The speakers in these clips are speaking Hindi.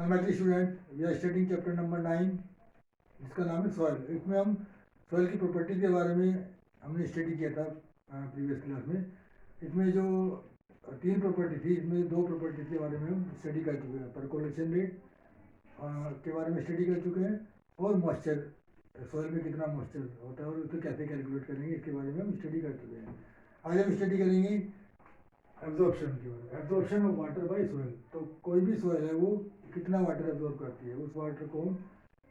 Maithili student, we are studying chapter number 9 जिसका नाम है सॉइल। इसमें हम सॉइल की प्रॉपर्टी के बारे में हमने स्टडी किया था प्रीवियस क्लास में। इसमें जो तीन प्रॉपर्टी थी, इसमें दो प्रॉपर्टी के बारे में हम स्टडी कर चुके हैं। परकोलेशन रेट के बारे में स्टडी कर चुके हैं और मॉइस्चर, सॉइल में कितना मॉइस्चर होता है और उसे कैसे कैलकुलेट करेंगे इसके बारे में हम स्टडी कर चुके हैं। आज हम स्टडी करेंगे एब्जॉर्प्शन की बारे में, absorption of water bye soil. तो कोई भी सॉइल है वो कितना वाटर एब्जॉर्ब करती है, उस वाटर को हम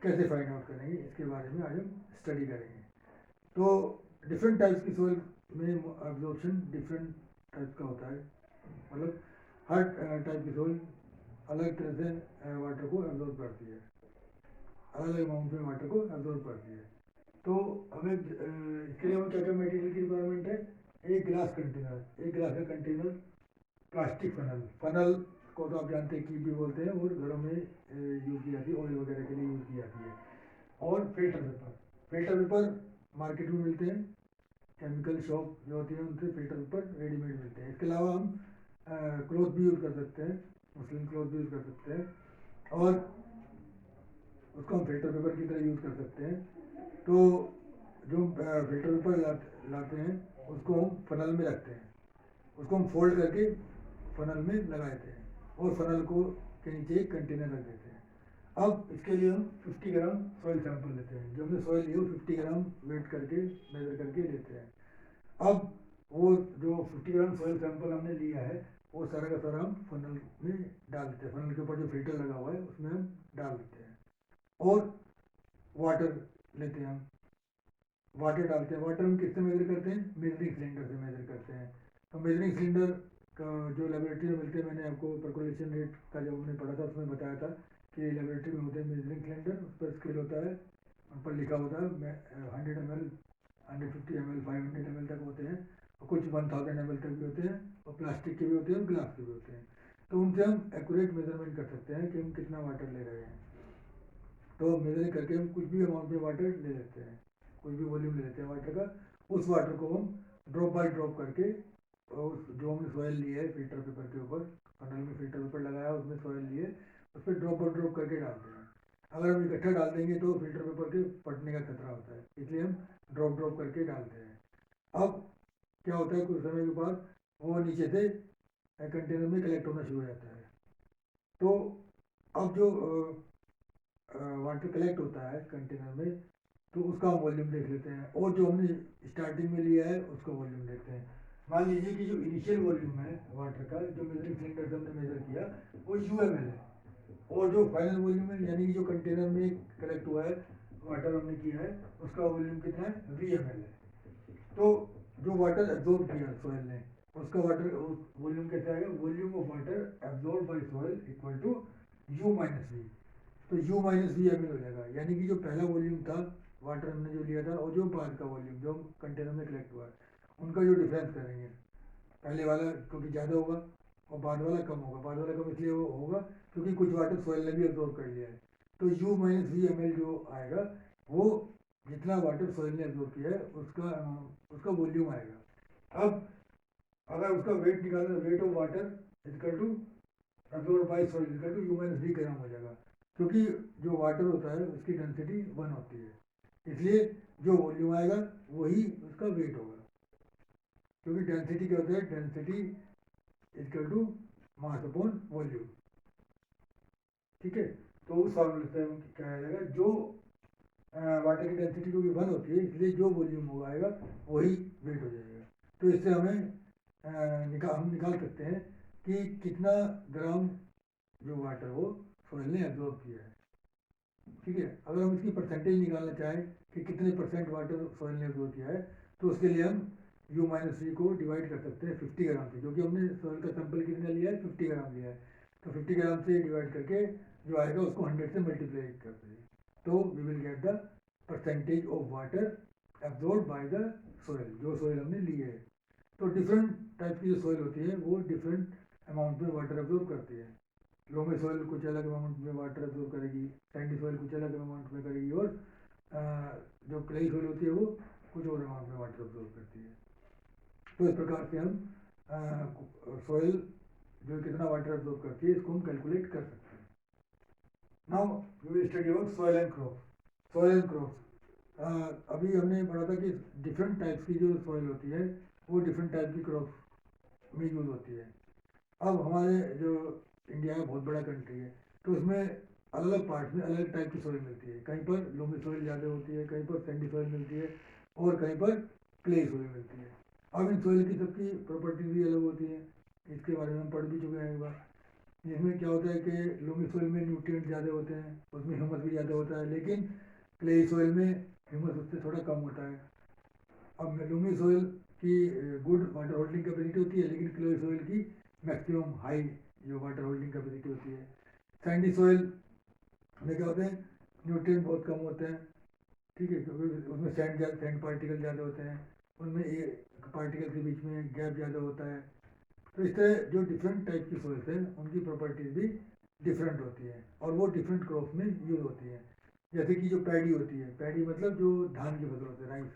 कैसे फाइंड आउट करेंगे इसके बारे में आज हम स्टडी करेंगे। तो डिफरेंट टाइप्स की सॉइल में एब्जॉर्प्शन डिफरेंट टाइप का होता है, मतलब हर टाइप की सॉइल अलग तरह से वाटर को एब्जॉर्ब करती है, अलग अलग अमाउंट में वाटर को एब्जॉर्ब करती है। तो हमें इसके लिए हमें क्या क्या मटेरियल की रिक्वायरमेंट है। एक गिलास कंटेनर, एक गिलास का कंटेनर, प्लास्टिक फनल, फनल को तो आप जानते हैं की भी बोलते हैं और घरों में यूज़ की जाती है, ऑयल वगैरह के लिए यूज़ की जाती है। और filter paper, filter paper market में मिलते हैं, केमिकल शॉप जो होती है उनसे फिल्टर पेपर रेडीमेड मिलते हैं। इसके अलावा हम क्लॉथ भी यूज़ कर सकते हैं, मुस्लिम क्लॉथ भी यूज़ कर सकते हैं और उसको हम फिल्टर पेपर की तरह यूज़ कर सकते हैं। तो जो फिल्टर पेपर लाते हैं उसको हम फनल में रखते हैं, उसको हम फोल्ड करके फनल में लगा देते हैं और फनल को के नीचे एक कंटेनर रख देते हैं। अब इसके लिए हम 50 ग्राम सॉइल सैंपल लेते हैं, जो हमने सॉइल ली हो 50 ग्राम वेट करके मेजर करके लेते हैं। अब वो जो 50 ग्राम सॉइल सैंपल हमने लिया है वो सारा का सारा हम फनल में डाल देते हैं, फनल के ऊपर जो फिल्टर लगा हुआ है उसमें हम डाल देते हैं और वाटर लेते हैं। हम वाटर डालते हैं, वाटर हम किससे मेजर करते हैं, मेजरिंग सिलेंडर से मेजर करते हैं। तो मेजरिंग सिलेंडर का जो लेबोरेटरी में मिलते हैं, मैंने आपको परकोलेशन रेट का जब हमने पढ़ा था उसमें बताया था कि लेबोरेटरी में होते हैं मेजरिंग सिलेंडर, उस पर स्केल होता है, उन पर लिखा होता है 100 ml, 150 ml, 500 ml तक होते हैं और कुछ 1000 ml तक भी होते हैं और प्लास्टिक के भी होते हैं और ग्लास के भी होते हैं। तो उनसे हम एक्यूरेट मेजरमेंट कर सकते हैं कि हम कितना वाटर ले रहे हैं। तो मेजरिंग करके हम कुछ भी अमाउंट में वाटर ले लेते हैं, कोई भी वॉल्यूम ले लेते हैं वाटर का। उस वाटर को हम ड्रॉप बाय ड्रॉप करके उस जो हमने सॉइल ली है फिल्टर पेपर के ऊपर, फनल में फिल्टर पेपर लगाया उसमें सॉइल लिए, उस पर ड्रॉप बाय ड्रॉप करके डालते हैं। अगर हम इकट्ठा डाल देंगे तो फिल्टर पेपर के फटने का खतरा होता है, इसलिए हम ड्रॉप ड्रॉप करके डालते हैं। अब क्या होता है, कुछ समय के बाद वो नीचे से कंटेनर में कलेक्ट होना शुरू हो जाता है। तो अब जो वाटर कलेक्ट होता है कंटेनर में, तो उसका हम वॉल्यूम देख लेते हैं और जो हमने स्टार्टिंग में लिया है उसका वॉल्यूम देखते हैं। मान लीजिए कि जो इनिशियल वॉल्यूम है वाटर का, जो मेजरिंग सिलेंडर से हमने मेजर किया वो UML है, और जो फाइनल वॉल्यूम है यानी कि जो कंटेनर में कलेक्ट हुआ है वाटर हमने किया है उसका वॉल्यूम कितना है, VML है। तो जो वाटर एब्जॉर्ब किया सॉइल ने उसका वाटर वॉल्यूम कैसे आएगा, volume of water absorb by soil equal to U minus V. तो U माइनस वी एम हो जाएगा, यानी कि जो पहला वॉल्यूम था वाटर हमने जो लिया था और जो बाद का वॉल्यूम जो कंटेनर में कलेक्ट हुआ है उनका जो डिफरेंस करेंगे, पहले वाला क्योंकि ज़्यादा होगा और बाद वाला कम होगा। बाद वाला कम इसलिए वो होगा क्योंकि कुछ वाटर सॉइल ने भी एब्जॉर्ब कर लिया है। तो U minus V M L जो आएगा वो जितना वाटर सॉइल ने एब्जॉर्ब किया है उसका वॉल्यूम आएगा। अब अगर उसका वेट निकालना, weight of water equal to absorb by soil equal to U minus V gram हो जाएगा, क्योंकि जो वाटर होता है उसकी डेंसिटी 1 होती है, इसलिए जो वॉल्यूम आएगा वही उसका वेट होगा। क्योंकि डेंसिटी क्या होता है, density equal to mass upon volume. ठीक है, तो उस फॉर्मूले से क्या आ जाएगा, जो वाटर की डेंसिटी क्योंकि 1 होती है इसलिए जो वॉल्यूम होगा आएगा वही वेट हो जाएगा। तो इससे हमें हम निकाल सकते हैं कि कितना ग्राम जो वाटर वो सॉइल ने एब्जॉर्ब किया है। ठीक है, अगर हम इसकी परसेंटेज निकालना चाहें कि कितने परसेंट वाटर सॉइल ने एब्जॉर्ब किया है, तो उसके लिए हम U माइनस वी को डिवाइड कर सकते हैं 50 ग्राम से, क्योंकि हमने सॉइल का सैंपल कितना लिया है, 50 ग्राम लिया है। तो 50 ग्राम से डिवाइड करके जो आएगा उसको 100 से मल्टीप्लाई करते हैं, तो we will get the percentage of water absorb by the soil, जो सॉइल हमने ली है। तो डिफरेंट टाइप की जो सॉइल होती है वो डिफरेंट अमाउंट में वाटर एब्जॉर्ब करती है। लोमी सॉइल कुछ अलग अमाउंट में वाटर एब्जॉर्ब करेगी, सैंडी सॉइल कुछ अलग अमाउंट में करेगी और जो क्लेई सॉइल होती है वो कुछ और अमाउंट में वाटर एब्जॉर्ब करती है। तो इस प्रकार से हम सॉइल जो कितना वाटर एब्जॉर्ब करती है इसको हम कैलकुलेट कर सकते हैं। Now we will study about soil and crop. Soil and crop, अभी हमने पढ़ा था कि डिफरेंट टाइप्स की जो सॉइल होती है वो डिफरेंट टाइप की क्रॉप में यूज़ होती है। अब हमारे जो इंडिया है बहुत बड़ा कंट्री है, तो उसमें अलग अलग पार्ट में अलग अलग टाइप की सॉइल मिलती है। कहीं पर लोमी सॉइल ज़्यादा होती है, कहीं पर सैंडी सॉइल मिलती है, और कहीं पर क्ले सॉइल मिलती है। अब इन सॉइल की सबकी प्रॉपर्टीज भी अलग होती हैं, इसके बारे में हम पढ़ भी चुके हैं एक बार। जिसमें क्या होता है कि लोमी सॉइल में न्यूट्रिएंट ज़्यादा होते हैं, उसमें ह्यूमस भी ज़्यादा होता है, लेकिन क्ले सॉइल में ह्यूमस उससे थोड़ा कम होता है। अब लोमी सॉइल की गुड वाटर होल्डिंग कैपेसिटी होती है, लेकिन क्ले सॉइल की मैक्सिमम हाई जो वाटर होल्डिंग कैपेसिटी होती है। सैंडी सॉइल में क्या होते हैं, न्यूट्रिएंट बहुत कम होते हैं, ठीक है, क्योंकि उसमें सैंड पार्टिकल ज़्यादा होते हैं, उनमें एक पार्टिकल के बीच में गैप ज़्यादा होता है। तो इस तरह जो डिफरेंट टाइप की सॉइल्स हैं उनकी प्रॉपर्टीज भी डिफरेंट होती है, और वो डिफरेंट क्रॉप में यूज होती है। जैसे कि जो पैडी होती है, पैडी मतलब जो धान की फसल होती है, राइस,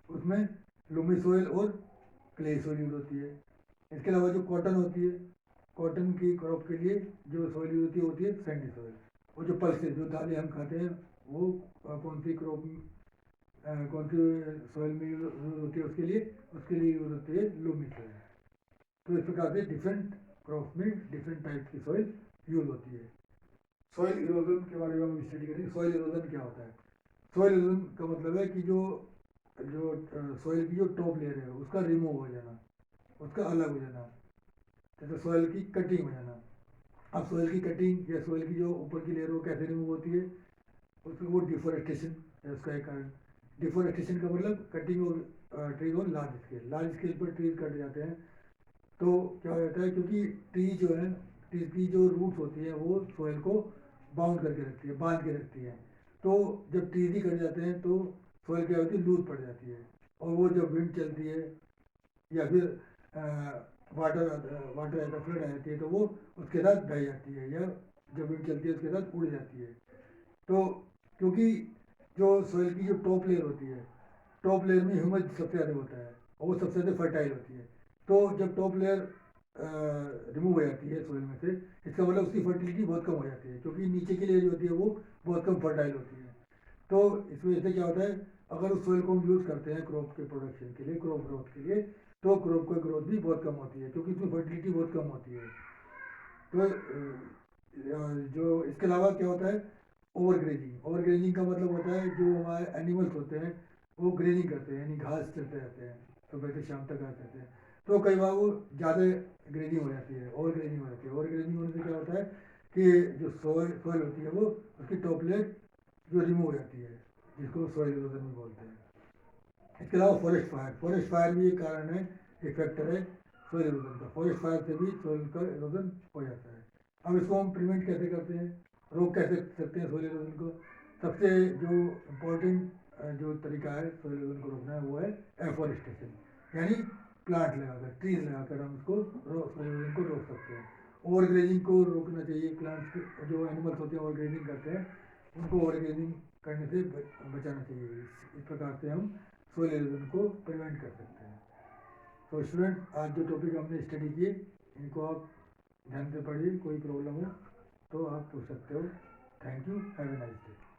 उसमें लूमी सॉइल और क्ले सॉइल यूज होती है। इसके अलावा जो कॉटन होती है, कॉटन की क्रॉप के लिए जो सॉइल यूज होती है सैंडी सॉइल। और जो पल्सेस जो दालें हम खाते हैं वो कौन सी क्रॉप कौन सी सॉइल में यूज होती है, उसके लिए यूज होती है लूमी सॉइल। तो इस प्रकार से डिफरेंट क्रॉप में डिफरेंट टाइप की सॉइल यूज होती है। सॉइल इरोजन के बारे में हम स्टडी करेंगे। सॉइल इरोजन क्या होता है? सॉइल इरोजन का मतलब है कि जो जो सॉइल की जो टॉप लेयर है उसका रिमूव हो जाना, उसका अलग हो जाना, जैसे सॉइल की कटिंग हो जाना। अब सॉइल की कटिंग या सॉइल की जो ऊपर की लेयर वो कैसे रिमूव होती है? उसमें वो डिफोरेस्टेशन है उसका एक कारण। डिफोरेस्टेशन का मतलब cutting of trees on large scale पर ट्रीज कट जाते हैं। तो क्या हो जाता है, क्योंकि ट्री जो है, ट्री की जो रूट्स होती है वो सॉइल को बाउंड करके रखती है, बांध के रखती है। तो जब ट्रीज ही कट जाते हैं तो सॉइल क्या होती है, लूज पड़ जाती है, और वो जब विंड चलती है या फिर वाटर वाटर ऐसा फ्लड आ जाती है तो वो उसके साथ बह जाती है, या जब विंड चलती है उसके साथ उड़ जाती है। तो क्योंकि जो सॉइल की जो टॉप लेयर होती है, टॉप लेयर में ह्यूमस सबसे ज़्यादा होता है और वो सबसे ज़्यादा फर्टाइल होती है। तो जब टॉप लेयर रिमूव हो जाती है सॉइल में से, इसका मतलब उसकी फर्टिलिटी बहुत कम हो जाती है, क्योंकि नीचे की लेयर जो होती है वो बहुत कम फर्टाइल होती है। तो इस वजह से क्या होता है, अगर उस सॉइल को हम यूज़ करते हैं क्रॉप के प्रोडक्शन के लिए, क्रॉप ग्रोथ के लिए, तो क्रॉप की ग्रोथ भी बहुत कम होती है, क्योंकि उसमें फर्टिलिटी बहुत कम होती है। तो जो इसके अलावा क्या होता है, ओवरग्रेजिंग। ओवरग्रेजिंग का मतलब होता है जो हमारे एनिमल्स होते हैं वो ग्रेजिंग करते हैं, यानी घास चलते रहते हैं, सुबह से शाम तक आते रहते हैं। तो कई बार वो ज़्यादा ग्रेजिंग हो जाती है, ओवर ग्रेजिंग हो जाती है। ओवर ग्रेजिंग होने से क्या होता है कि जो सॉइल सॉइल होती है वो उसकी टॉप लेयर जो रिमूव हो जाती है, जिसको सॉइल इरोजन भी बोलते हैं। इसके अलावा फॉरेस्ट फायर, फॉरेस्ट फायर भी एक कारण है, एक फैक्टर है सॉइल इरोजन का। फॉरेस्ट फायर से भी सॉइल का इरोजन हो जाता है। अब इसको हम प्रिवेंट कैसे करते हैं, रोक कैसे सकते हैं सॉइल इरोजन को? सबसे जो इम्पोर्टेंट जो तरीका है सॉइल इरोजन को रोकना है वो है एफॉरेस्टेशन, यानी प्लांट लगाकर, ट्रीज लगाकर हम उसको सॉइल इरोजन को रोक सकते हैं। ओवर ग्रेजिंग को रोकना चाहिए, प्लांट्स जो एनिमल्स होते हैं ओवर ग्रेजिंग करते हैं उनको ओवर ग्रेजिंग करने से बचाना चाहिए। इस प्रकार से हम सोइल इरोजन को प्रिवेंट कर सकते हैं। तो स्टूडेंट, आज जो टॉपिक हमने स्टडी किए इनको आप ध्यान से पढ़िए, कोई प्रॉब्लम हो तो आप पूछ सकते हो। Thank you, have a nice day.